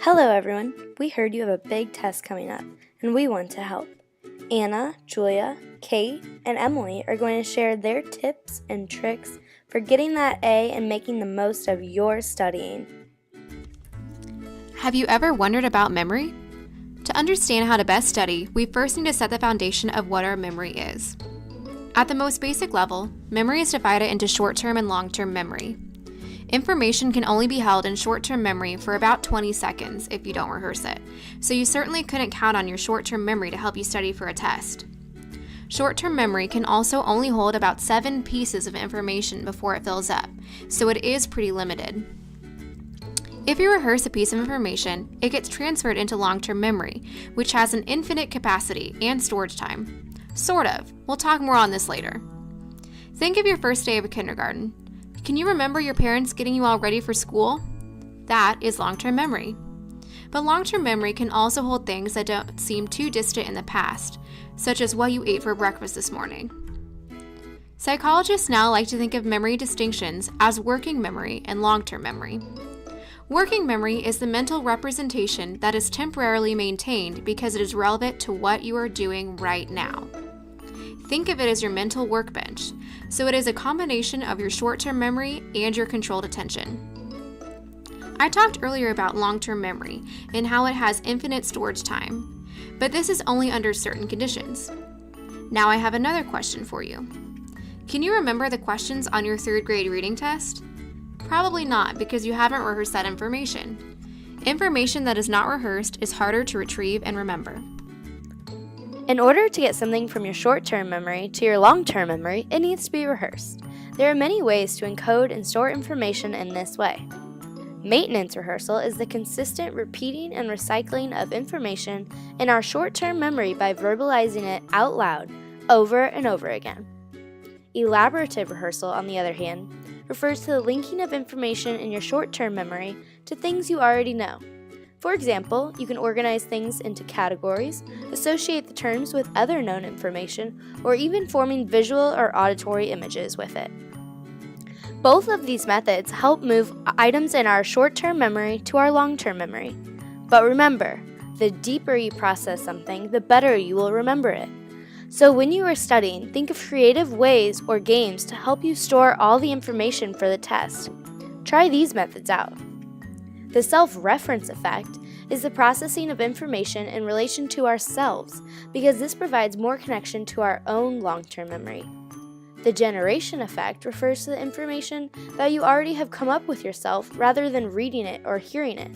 Hello everyone, we heard you have a big test coming up, and we want to help. Anna, Julia, Kate, and Emily are going to share their tips and tricks for getting that A and making the most of your studying. Have you ever wondered about memory? To understand how to best study, we first need to set the foundation of what our memory is. At the most basic level, memory is divided into short-term and long-term memory. Information can only be held in short-term memory for about 20 seconds if you don't rehearse it, so you certainly couldn't count on your short-term memory to help you study for a test. Short-term memory can also only hold about 7 pieces of information before it fills up, so it is pretty limited. If you rehearse a piece of information, it gets transferred into long-term memory, which has an infinite capacity and storage time. Sort of. We'll talk more on this later. Think of your first day of kindergarten. Can you remember your parents getting you all ready for school? That is long-term memory. But long-term memory can also hold things that don't seem too distant in the past, such as what you ate for breakfast this morning. Psychologists now like to think of memory distinctions as working memory and long-term memory. Working memory is the mental representation that is temporarily maintained because it is relevant to what you are doing right now. Think of it as your mental workbench, so it is a combination of your short-term memory and your controlled attention. I talked earlier about long-term memory and how it has infinite storage time, but this is only under certain conditions. Now I have another question for you. Can you remember the questions on your 3rd grade reading test? Probably not, because you haven't rehearsed that information. Information that is not rehearsed is harder to retrieve and remember. In order to get something from your short-term memory to your long-term memory, it needs to be rehearsed. There are many ways to encode and store information in this way. Maintenance rehearsal is the consistent repeating and recycling of information in our short-term memory by verbalizing it out loud over and over again. Elaborative rehearsal, on the other hand, refers to the linking of information in your short-term memory to things you already know. For example, you can organize things into categories, associate the terms with other known information, or even forming visual or auditory images with it. Both of these methods help move items in our short-term memory to our long-term memory. But remember, the deeper you process something, the better you will remember it. So when you are studying, think of creative ways or games to help you store all the information for the test. Try these methods out. The self-reference effect is the processing of information in relation to ourselves, because this provides more connection to our own long-term memory. The generation effect refers to the information that you already have come up with yourself rather than reading it or hearing it.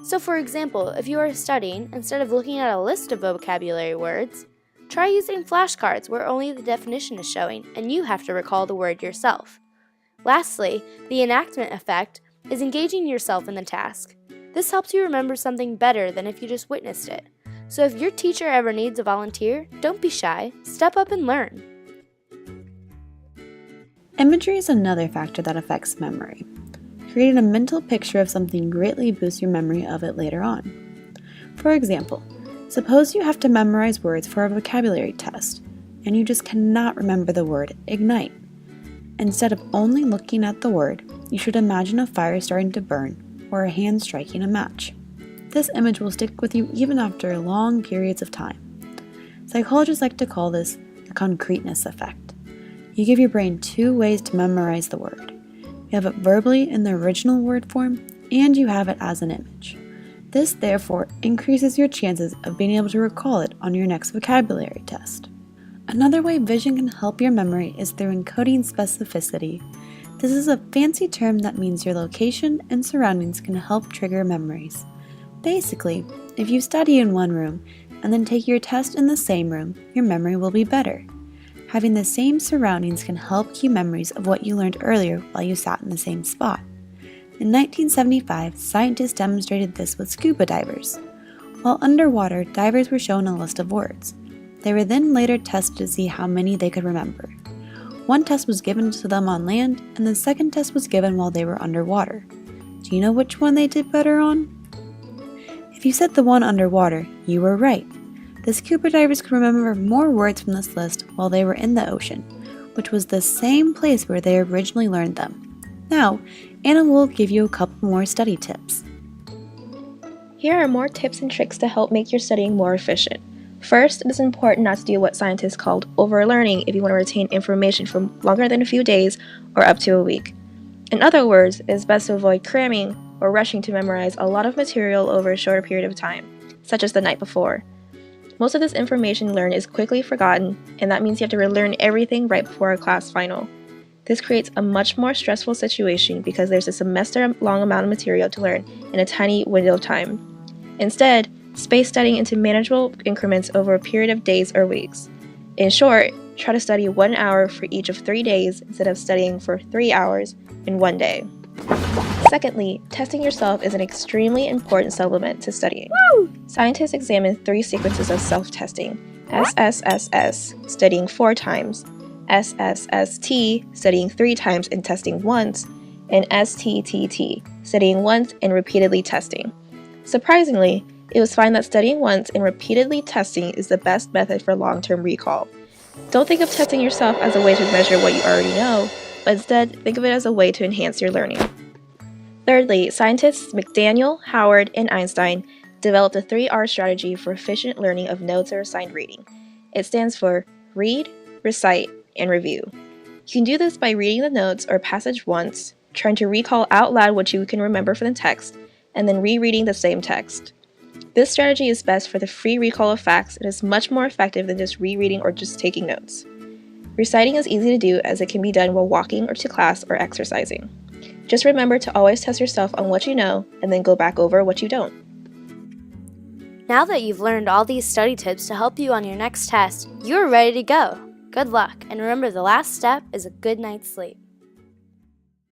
So for example, if you are studying, instead of looking at a list of vocabulary words, try using flashcards where only the definition is showing and you have to recall the word yourself. Lastly, the enactment effect is engaging yourself in the task. This helps you remember something better than if you just witnessed it. So if your teacher ever needs a volunteer, don't be shy, step up and learn. Imagery is another factor that affects memory. Creating a mental picture of something greatly boosts your memory of it later on. For example, suppose you have to memorize words for a vocabulary test, and you just cannot remember the word ignite. Instead of only looking at the word, you should imagine a fire starting to burn or a hand striking a match. This image will stick with you even after long periods of time. Psychologists like to call this the concreteness effect. You give your brain 2 ways to memorize the word. You have it verbally in the original word form, and you have it as an image. This, therefore, increases your chances of being able to recall it on your next vocabulary test. Another way vision can help your memory is through encoding specificity. This is a fancy term that means your location and surroundings can help trigger memories. Basically, if you study in one room and then take your test in the same room, your memory will be better. Having the same surroundings can help cue memories of what you learned earlier while you sat in the same spot. In 1975, scientists demonstrated this with scuba divers. While underwater, divers were shown a list of words. They were then later tested to see how many they could remember. One test was given to them on land, and the second test was given while they were underwater. Do you know which one they did better on? If you said the one underwater, you were right. The scuba divers could remember more words from this list while they were in the ocean, which was the same place where they originally learned them. Now, Anna will give you a couple more study tips. Here are more tips and tricks to help make your studying more efficient. First, it is important not to do what scientists called overlearning if you want to retain information for longer than a few days or up to a week. In other words, it is best to avoid cramming or rushing to memorize a lot of material over a shorter period of time, such as the night before. Most of this information learned is quickly forgotten, and that means you have to relearn everything right before a class final. This creates a much more stressful situation because there's a semester-long amount of material to learn in a tiny window of time. Instead, space studying into manageable increments over a period of days or weeks. In short, try to study 1 hour for each of 3 days instead of studying for 3 hours in 1 day. Secondly, testing yourself is an extremely important supplement to studying. Scientists examine 3 sequences of self-testing: SSSS, studying 4 times, SSST, studying 3 times and testing once, and STTT, studying once and repeatedly testing. Surprisingly, it was found that studying once and repeatedly testing is the best method for long-term recall. Don't think of testing yourself as a way to measure what you already know, but instead think of it as a way to enhance your learning. Thirdly, scientists McDaniel, Howard, and Einstein developed a 3R strategy for efficient learning of notes or assigned reading. It stands for read, recite, and review. You can do this by reading the notes or passage once, trying to recall out loud what you can remember from the text, and then rereading the same text. This strategy is best for the free recall of facts and is much more effective than just rereading or just taking notes. Reciting is easy to do as it can be done while walking or to class or exercising. Just remember to always test yourself on what you know and then go back over what you don't. Now that you've learned all these study tips to help you on your next test, you're ready to go. Good luck, and remember the last step is a good night's sleep.